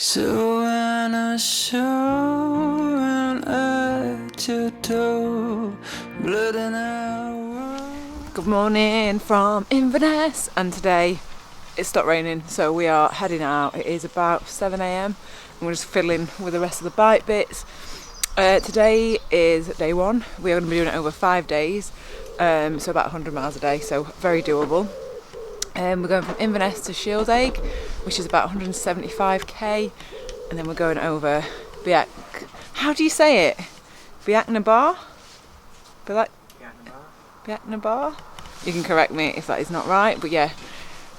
So when I show and at your door, blood and hour. Good morning from Inverness, and today it's stopped raining, so we are heading out. It is about 7 a.m. and we're just fiddling with the rest of the bike bits. Today is day one. We are going to be doing it over 5 days, so about 100 miles a day, so very doable. We're going from Inverness to Shieldaig, which is about 175k, and then we're going over Bealach. How do you say it? Bealach na bar? Bealach na bar? You can correct me if that is not right, but yeah,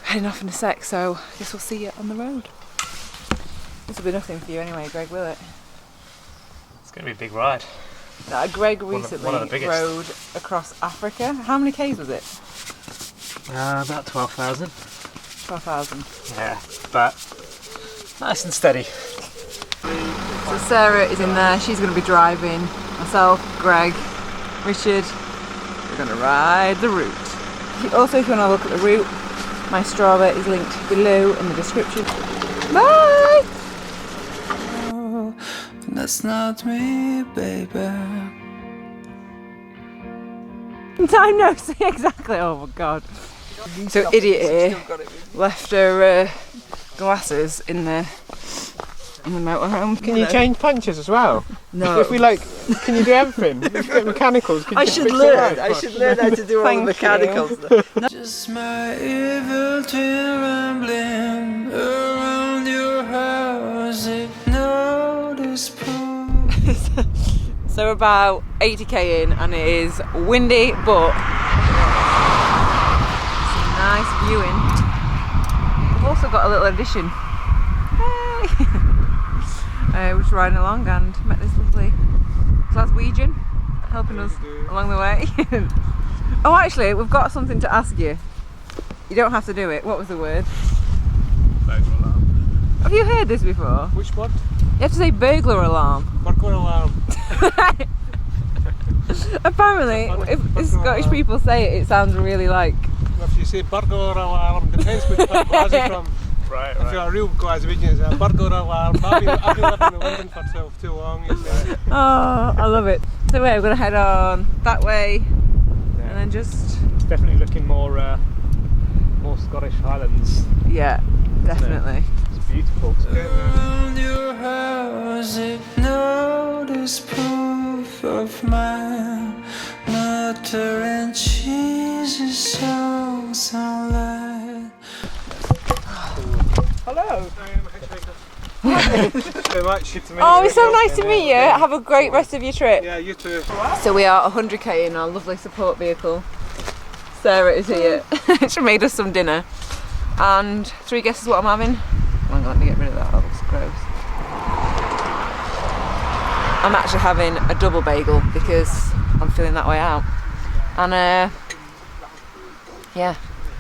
heading off in a sec, so I guess we'll see you on the road. This will be nothing for you anyway, Greg, will it? It's going to be a big ride. Greg recently rode across Africa. How many k's was it? About 12,000. 12,000. Yeah, but nice and steady. So Sarah is in there, she's going to be driving. Myself, Greg, Richard, we're going to ride the route. Also, if you want to look at the route, my Strava is linked below in the description. Bye! Oh, that's not me, baby. Time no see, exactly. Oh my god. So idiot here left her glasses in the motorhome. Can you change punches as well? No. If we can you do everything? If you get mechanicals, can you I should learn how to do all the mechanicals. Just my evil twin rambling around your house. Hypnosis proof. So about 80k in, and it is windy, but some nice viewing. We've also got a little addition. Hey! We're just riding along and met this lovely Glaswegian helping us along the way. Oh, actually, we've got something to ask you. You don't have to do it. What was the word? Burglar alarm. Have you heard this before? Which one? You have to say burglar alarm. Burglar alarm. Apparently, if Scottish people say it, it sounds really like. Well, if you say burglar alarm, depends which part of Glasgow from. Right. If you're a real Glaswegian, it's a burglar alarm. I've been living in London for too long. You say. Oh, I love it. So we're going to head on that way, and then just. It's definitely looking more Scottish Highlands. Yeah, definitely. It's beautiful. Around your house, hypnosis proof of my butter and cheese songs on light. Hello. Oh, it's so nice to meet you. Have a great rest of your trip. Yeah, you too. So we are 100k in our lovely support vehicle. Sarah is here. She made us some dinner. And 3 guesses what I'm having? Hang on, let me get rid of that. That looks gross. I'm actually having a double bagel because I'm feeling that way out. And yeah,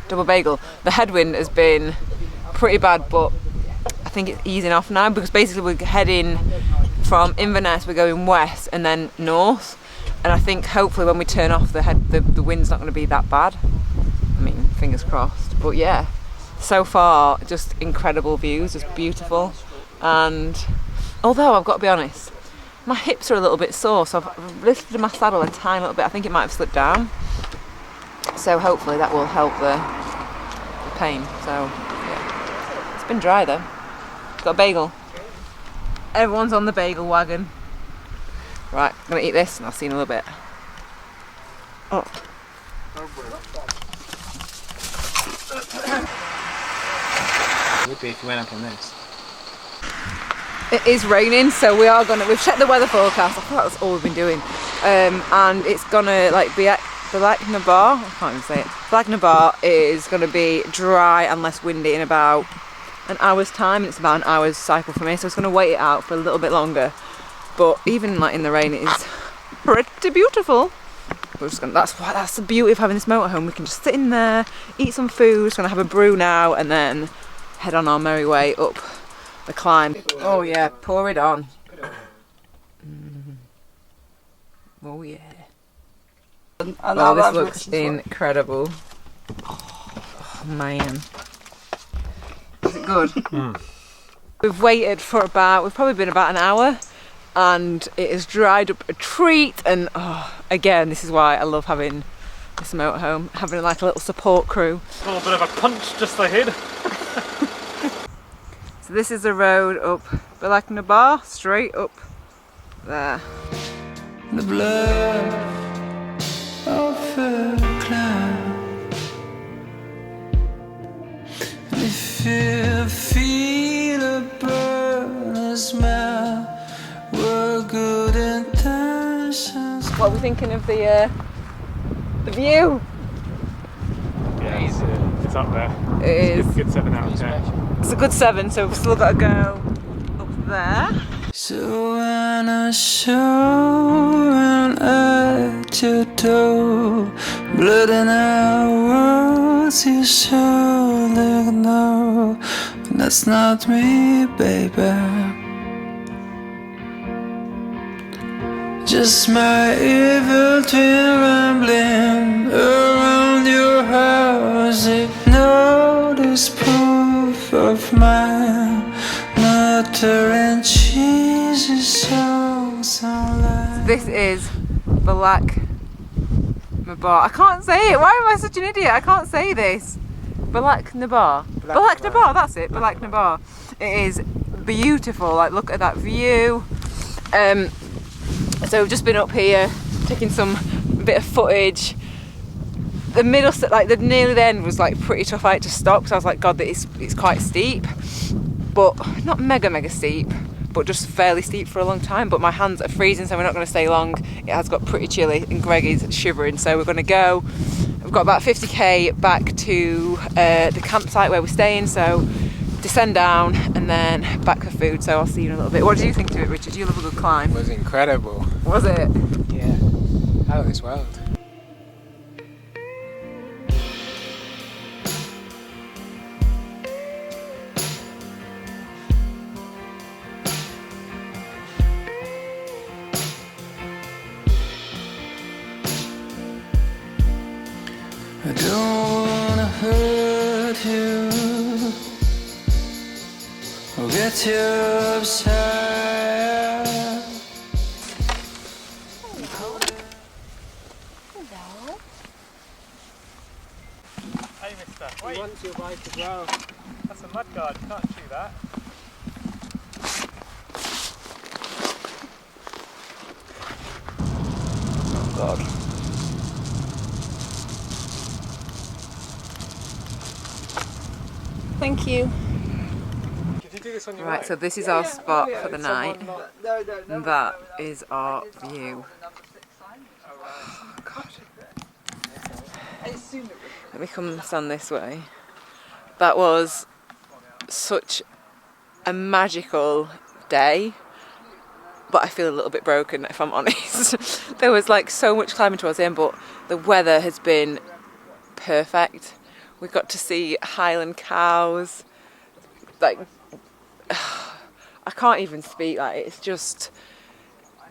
double bagel. The headwind has been pretty bad, but I think it's easing off now because basically we're heading from Inverness, we're going west and then north. And I think hopefully when we turn off the wind's not going to be that bad. I mean, fingers crossed. But yeah, so far just incredible views, just beautiful. And although I've got to be honest, my hips are a little bit sore, so I've lifted my saddle a tiny little bit. I think it might have slipped down. So hopefully that will help the pain. So yeah, it's been dry though. Got a bagel. Everyone's on the bagel wagon. Right, I'm gonna eat this and I'll see you in a little bit. Oh. It would be if you went up on this. It is raining, so we've checked the weather forecast. I thought that's all we've been doing. And it's gonna be at Bealach na bar. I can't even say it. Bealach na bar is gonna be dry and less windy in about an hour's time, and it's about an hour's cycle for me, so it's gonna wait it out for a little bit longer. But even in the rain, it is pretty beautiful. We're just that's the beauty of having this motorhome. We can just sit in there, eat some food. Just gonna have a brew now, and then head on our merry way up the climb. Oh yeah, pour it on. Oh yeah. Oh, this looks incredible. Oh man. Is it good? We've waited for we've probably been about an hour, and it has dried up a treat. And again, this is why I love having this motorhome, having like a little support crew. A little bit of a punch just ahead. So this is the road up Bealach, straight up there. The blood of a cloud. If you feel a burn, a smell, we're good intentions. What are we thinking of the view? Yeah, it's up there. It is. Good 7 out of 10. It's a good 7, so we've still got to go up there. So when I show at your door, blood in our words, you surely know that's not me, baby. Just my evil twin rambling around your house. Hypnosis proof of my butter and cheese is so like. This is Bealach. I can't say it. Why am I such an idiot? I can't say this. Bealach, that's it. Bealach. It is beautiful. Like, look at that view. So we've just been up here taking some bit of footage. The middle, like nearly the end, was like pretty tough out to stop because I was like, God, it's quite steep, but not mega steep, but just fairly steep for a long time. But my hands are freezing, so we're not going to stay long. It has got pretty chilly, and Greg is shivering, so we're going to go. We've got about 50k back to the campsite where we're staying, so descend down and then back for food. So I'll see you in a little bit. What did you think of it, Richard? You love a good climb. It was incredible. Was it? Yeah, out of this world. I don't wanna hurt you or get you upset. Hey mister, wait. He wants your bike as well. That's a mudguard, you can't chew that. Oh God. Thank you. Did you do this on your Right, own? so this is our spot for the night, and that is our view. Oh, God. Let me come stand this way. That was such a magical day, but I feel a little bit broken if I'm honest. There was like so much climbing towards the end, but the weather has been perfect. We got to see Highland cows. Like, I can't even speak. Like, it's just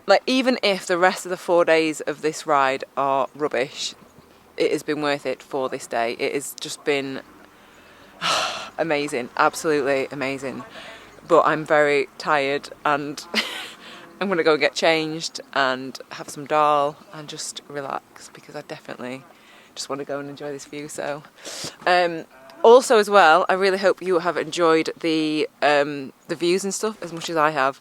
like, even if the rest of the 4 days of this ride are rubbish, it has been worth it for this day. It has just been amazing, absolutely amazing. But I'm very tired, and I'm gonna go and get changed and have some dal and just relax, because I definitely just want to go and enjoy this view. So also as well, I really hope you have enjoyed the views and stuff as much as I have.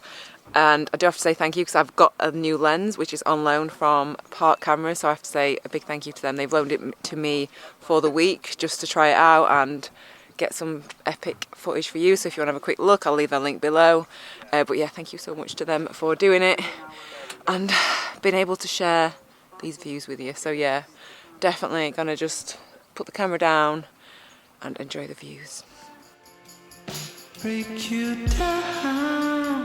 And I do have to say thank you, because I've got a new lens which is on loan from Park Cameras, so I have to say a big thank you to them. They've loaned it to me for the week just to try it out and get some epic footage for you. So if you want to have a quick look, I'll leave a link below. But yeah, thank you so much to them for doing it and being able to share these views with you. So yeah, definitely gonna just put the camera down and enjoy the views. Break you down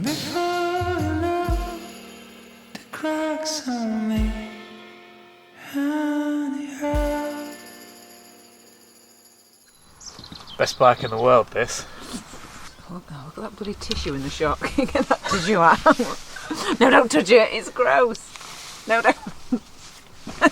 before you know the cracks on me. Anyhow. Best bike in the world, this. Oh no, look at that bloody tissue in the shop. Get that tissue out. No, don't touch it, it's gross. No, don't.